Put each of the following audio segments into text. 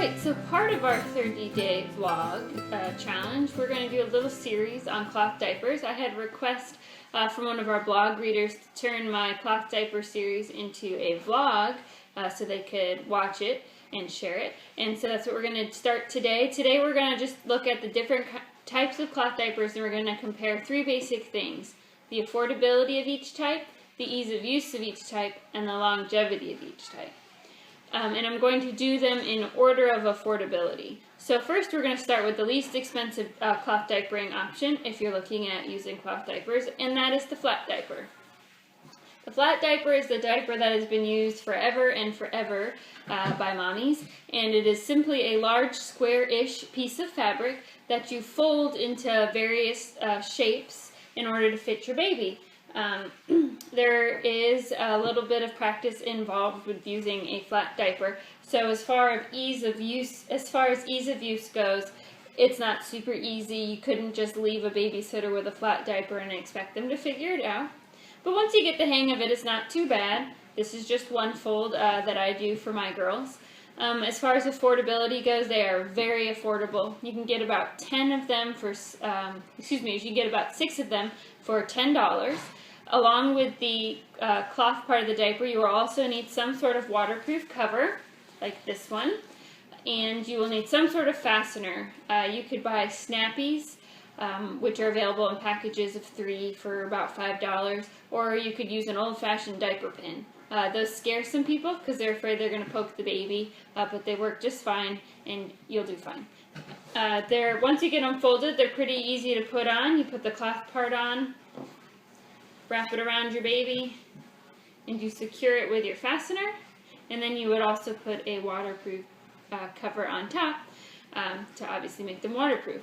Alright, so part of our 30-day vlog challenge, we're going to do a little series on cloth diapers. I had a request from one of our blog readers to turn my cloth diaper series into a vlog so they could watch it and share it. And so that's what we're going to start today. Today we're going to just look at the different types of cloth diapers, and we're going to compare three basic things: the affordability of each type, the ease of use of each type, and the longevity of each type. And I'm going to do them in order of affordability. So first we're going to start with the least expensive cloth diapering option if you're looking at using cloth diapers, and that is the flat diaper. The flat diaper is the diaper that has been used forever and forever by mommies, and it is simply a large square-ish piece of fabric that you fold into various shapes in order to fit your baby. There is a little bit of practice involved with using a flat diaper. So as far as ease of use goes, it's not super easy. You couldn't just leave a babysitter with a flat diaper and expect them to figure it out. But once you get the hang of it, it's not too bad. This is just one fold that I do for my girls. As far as affordability goes, they are very affordable. You can get about 10 of them for, you can get about 6 of them for $10. Along with the cloth part of the diaper, you will also need some sort of waterproof cover, like this one, and you will need some sort of fastener. You could buy snappies, which are available in packages of 3 for about $5, or you could use an old-fashioned diaper pin. Those scare some people because they're afraid they're going to poke the baby, but they work just fine, and you'll do fine. Once you get them folded, they're pretty easy to put on. You put the cloth part on, wrap it around your baby, and you secure it with your fastener, and then you would also put a waterproof cover on top to obviously make them waterproof.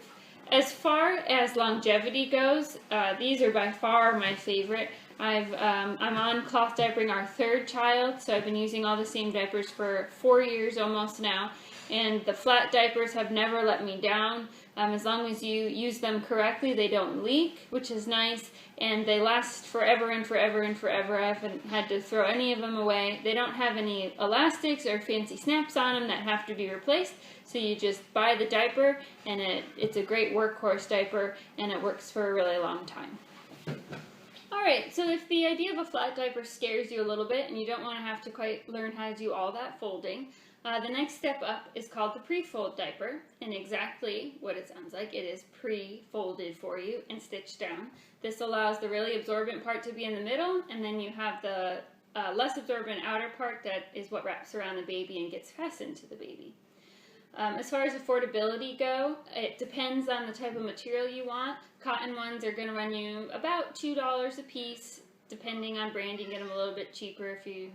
As far as longevity goes, these are by far my favorite. I'm on cloth diapering our 3rd child, so I've been using all the same diapers for 4 years almost now, and the flat diapers have never let me down. As long as you use them correctly, they don't leak, which is nice, and they last forever and forever and forever. I haven't had to throw any of them away. They don't have any elastics or fancy snaps on them that have to be replaced, so you just buy the diaper, and it's a great workhorse diaper, and it works for a really long time. Alright, so if the idea of a flat diaper scares you a little bit and you don't want to have to quite learn how to do all that folding, the next step up is called the pre-fold diaper, and exactly what it sounds like. It is pre-folded for you and stitched down. This allows the really absorbent part to be in the middle, and then you have the less absorbent outer part that is what wraps around the baby and gets fastened to the baby. As far as affordability go, it depends on the type of material you want. Cotton ones are going to run you about $2 a piece. Depending on brand, you can get them a little bit cheaper if you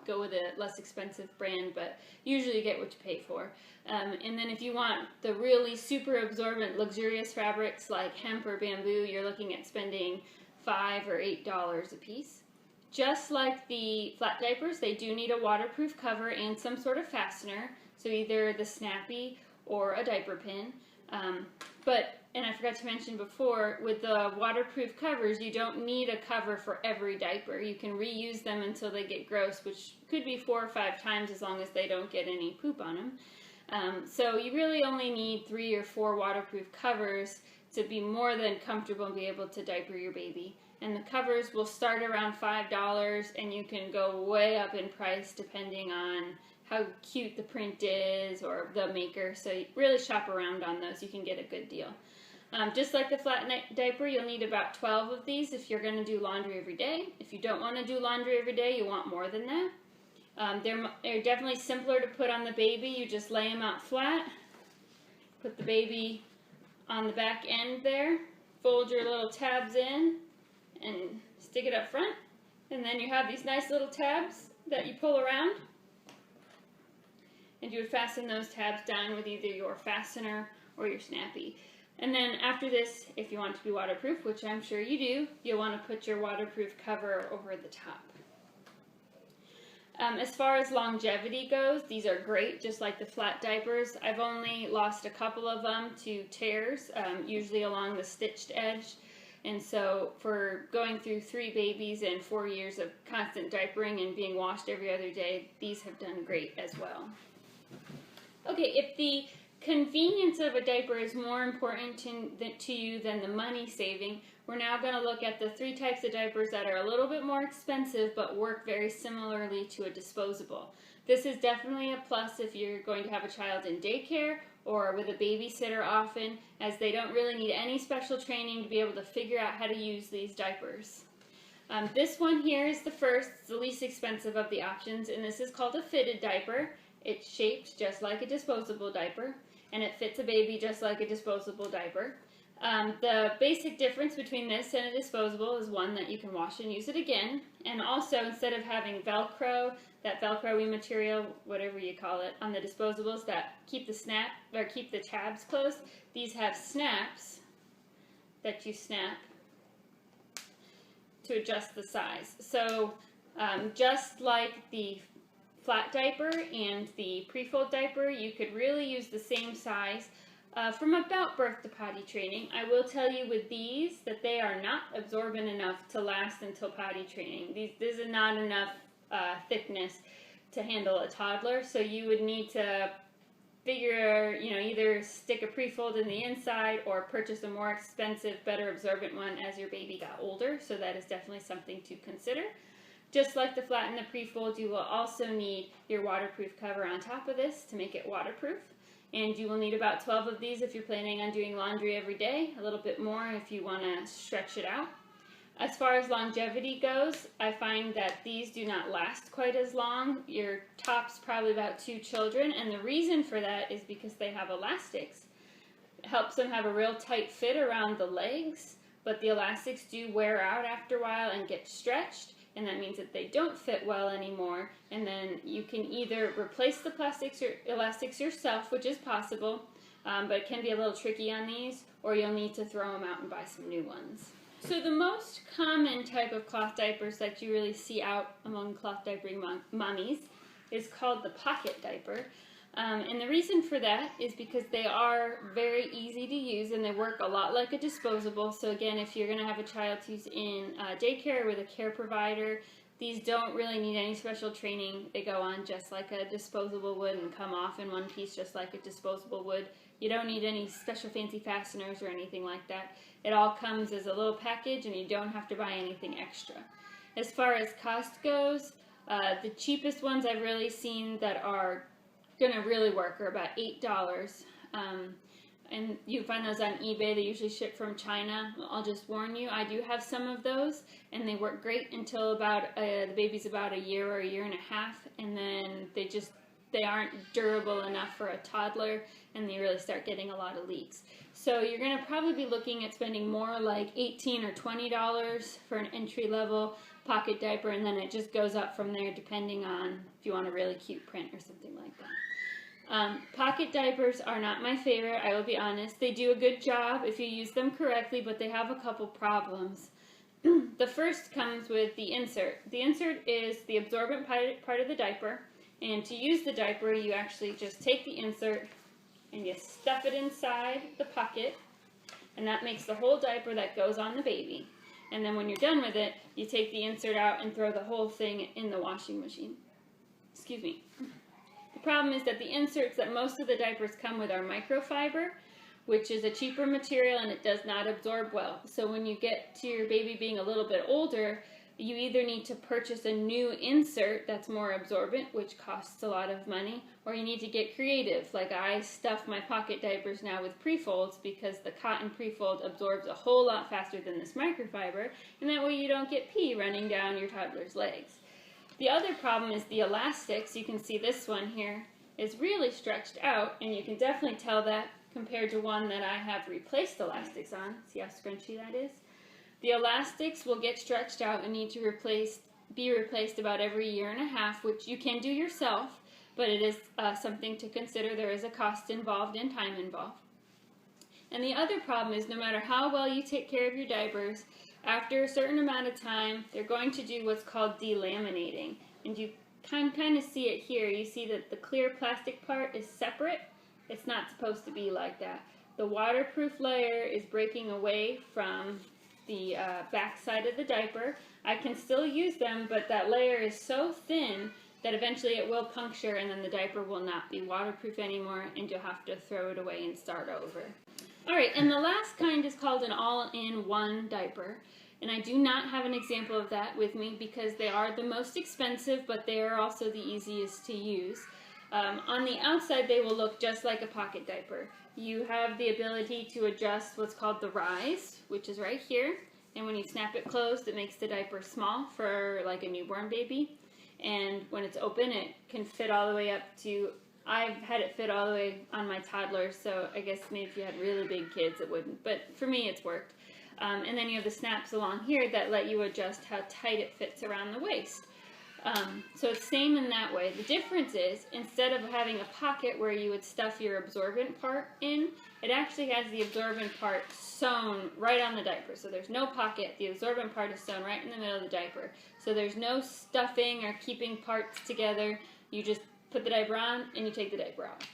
go with a less expensive brand, but usually you get what you pay for. And then if you want the really super absorbent, luxurious fabrics like hemp or bamboo, you're looking at spending $5 or $8 a piece. Just like the flat diapers, they do need a waterproof cover and some sort of fastener, so either the snappy or a diaper pin. And I forgot to mention before, with the waterproof covers, you don't need a cover for every diaper. You can reuse them until they get gross, which could be 4 or 5 times as long as they don't get any poop on them. So you really only need 3 or 4 waterproof covers to be more than comfortable and be able to diaper your baby. And the covers will start around $5, and you can go way up in price depending on how cute the print is or the maker. So you really shop around on those. You can get a good deal. Just like the flat diaper, you'll need about 12 of these if you're going to do laundry every day. If you don't want to do laundry every day, you want more than that. They're definitely simpler to put on the baby. You just lay them out flat, put the baby on the back end there, fold your little tabs in, and stick it up front. And then you have these nice little tabs that you pull around. And you would fasten those tabs down with either your fastener or your snappy. And then after this, if you want it to be waterproof, which I'm sure you do, you'll want to put your waterproof cover over the top. As far as longevity goes, these are great, just like the flat diapers. I've only lost a couple of them to tears, usually along the stitched edge. And so for going through 3 babies and 4 years of constant diapering and being washed every other day, these have done great as well. Okay, if the convenience of a diaper is more important to you than the money saving, we're now going to look at the 3 types of diapers that are a little bit more expensive but work very similarly to a disposable. This is definitely a plus if you're going to have a child in daycare or with a babysitter often, as they don't really need any special training to be able to figure out how to use these diapers. This one here is the first, it's the least expensive of the options, and this is called a fitted diaper. It's shaped just like a disposable diaper, and it fits a baby just like a disposable diaper. The basic difference between this and a disposable is one that you can wash and use it again, and also instead of having Velcro, that Velcro-y material, whatever you call it, on the disposables that keep the tabs closed, these have snaps that you snap to adjust the size. So just like the flat diaper and the PREFOLD diaper, you could really use the same size from about birth to potty training. I will tell you with these that they are not absorbent enough to last until potty training. This is not enough thickness to handle a toddler, so you would need to figure, either stick a PREFOLD in the inside or purchase a more expensive, better absorbent one as your baby got older, so that is definitely something to consider. Just like the flat and the PREFOLD, you will also need your waterproof cover on top of this to make it waterproof. And you will need about 12 of these if you're planning on doing laundry every day, a little bit more if you want to stretch it out. As far as longevity goes, I find that these do not last quite as long. Your top's probably about 2 children, and the reason for that is because they have elastics. It helps them have a real tight fit around the legs, but the elastics do wear out after a while and get stretched, and that means that they don't fit well anymore, and then you can either replace the elastics yourself, which is possible, but it can be a little tricky on these, or you'll need to throw them out and buy some new ones. So the most common type of cloth diapers that you really see out among cloth diapering mommies is called the pocket diaper. And the reason for that is because they are very easy to use and they work a lot like a disposable. So again, if you're going to have a child who's in daycare with a care provider, these don't really need any special training. They go on just like a disposable would and come off in one piece just like a disposable would. You don't need any special fancy fasteners or anything like that. It all comes as a little package and you don't have to buy anything extra. As far as cost goes, the cheapest ones I've really seen that are going to really work are about $8. And you can find those on eBay. They usually ship from China. I'll just warn you, I do have some of those, and they work great until about the baby's about a year or a year and a half, and then they aren't durable enough for a toddler, and they really start getting a lot of leaks. So you're going to probably be looking at spending more like $18 or $20 for an entry-level pocket diaper, and then it just goes up from there depending on if you want a really cute print or something like that. Pocket diapers are not my favorite, I will be honest. They do a good job if you use them correctly, but they have a couple problems. The first comes with the insert. The insert is the absorbent part of the diaper, and to use the diaper, you actually just take the insert and you stuff it inside the pocket, and that makes the whole diaper that goes on the baby. And then when you're done with it, you take the insert out and throw the whole thing in the washing machine. Excuse me. The problem is that the inserts that most of the diapers come with are microfiber, which is a cheaper material and it does not absorb well. So when you get to your baby being a little bit older, you either need to purchase a new insert that's more absorbent, which costs a lot of money, or you need to get creative. Like I stuff my pocket diapers now with PREFOLDs because the cotton PREFOLD absorbs a whole lot faster than this microfiber, and that way you don't get pee running down your toddler's legs. The other problem is the elastics. You can see this one here is really stretched out, and you can definitely tell that compared to one that I have replaced elastics on. See how scrunchy that is? The elastics will get stretched out and need to be replaced about every year and a half, which you can do yourself, but it is something to consider. There is a cost involved and time involved. And the other problem is no matter how well you take care of your diapers, after a certain amount of time, they're going to do what's called delaminating. And you can kind of see it here. You see that the clear plastic part is separate. It's not supposed to be like that. The waterproof layer is breaking away from the back side of the diaper. I can still use them, but that layer is so thin that eventually it will puncture and then the diaper will not be waterproof anymore and you'll have to throw it away and start over. Alright, and the last kind is called an all-in-one diaper. And I do not have an example of that with me because they are the most expensive, but they are also the easiest to use. On the outside, they will look just like a pocket diaper. You have the ability to adjust what's called the rise, which is right here. And when you snap it closed, it makes the diaper small for like a newborn baby. And when it's open, it can fit all the way up to, I've had it fit all the way on my toddler, so I guess maybe if you had really big kids it wouldn't, but for me it's worked. And then you have the snaps along here that let you adjust how tight it fits around the waist. So it's same in that way. The difference is, instead of having a pocket where you would stuff your absorbent part in, it actually has the absorbent part sewn right on the diaper. So there's no pocket. The absorbent part is sewn right in the middle of the diaper. So there's no stuffing or keeping parts together. You just put the diaper on and you take the diaper off.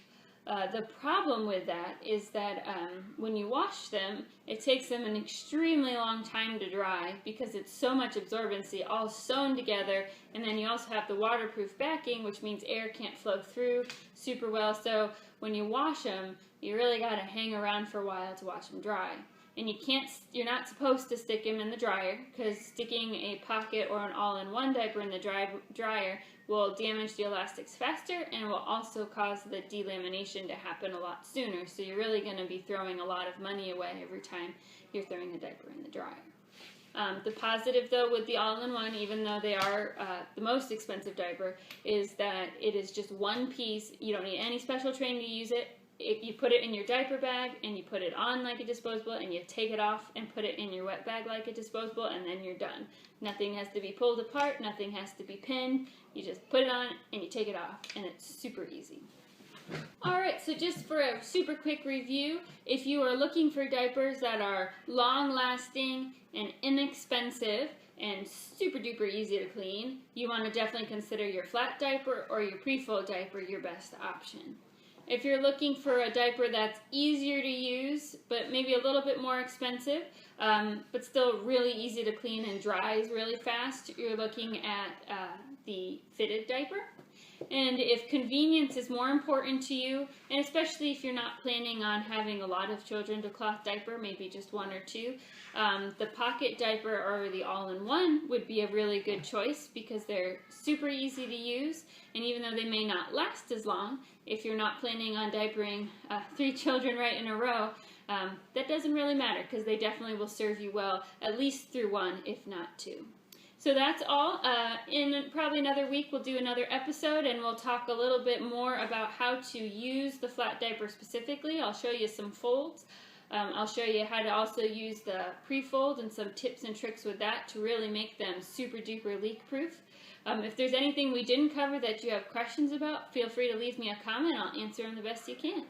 The problem with that is that when you wash them, it takes them an extremely long time to dry because it's so much absorbency all sewn together, and then you also have the waterproof backing, which means air can't flow through super well. So when you wash them, you really got to hang around for a while to watch them dry. And you're not supposed to stick them in the dryer because sticking a pocket or an all-in-one diaper in the dryer will damage the elastics faster and will also cause the delamination to happen a lot sooner. So you're really going to be throwing a lot of money away every time you're throwing a diaper in the dryer. The positive though with the all-in-one, even though they are the most expensive diaper, is that it is just one piece. You don't need any special training to use it. You put it in your diaper bag and you put it on like a disposable and you take it off and put it in your wet bag like a disposable, and then you're done. Nothing has to be pulled apart, nothing has to be pinned. You just put it on and you take it off, and it's super easy. Alright, so just for a super quick review, if you are looking for diapers that are long-lasting and inexpensive and super duper easy to clean, you want to definitely consider your flat diaper or your PREFOLD diaper your best option. If you're looking for a diaper that's easier to use, but maybe a little bit more expensive, but still really easy to clean and dries really fast, you're looking at the fitted diaper. And if convenience is more important to you, and especially if you're not planning on having a lot of children to cloth diaper, maybe just one or two, the pocket diaper or the all-in-one would be a really good choice because they're super easy to use, and even though they may not last as long, if you're not planning on diapering 3 children right in a row, that doesn't really matter because they definitely will serve you well at least through 1, if not 2. So that's all. In probably another week we'll do another episode and we'll talk a little bit more about how to use the flat diaper specifically. I'll show you some folds. I'll show you how to also use the PREFOLD and some tips and tricks with that to really make them super duper leak proof. If there's anything we didn't cover that you have questions about, feel free to leave me a comment. I'll answer them the best you can.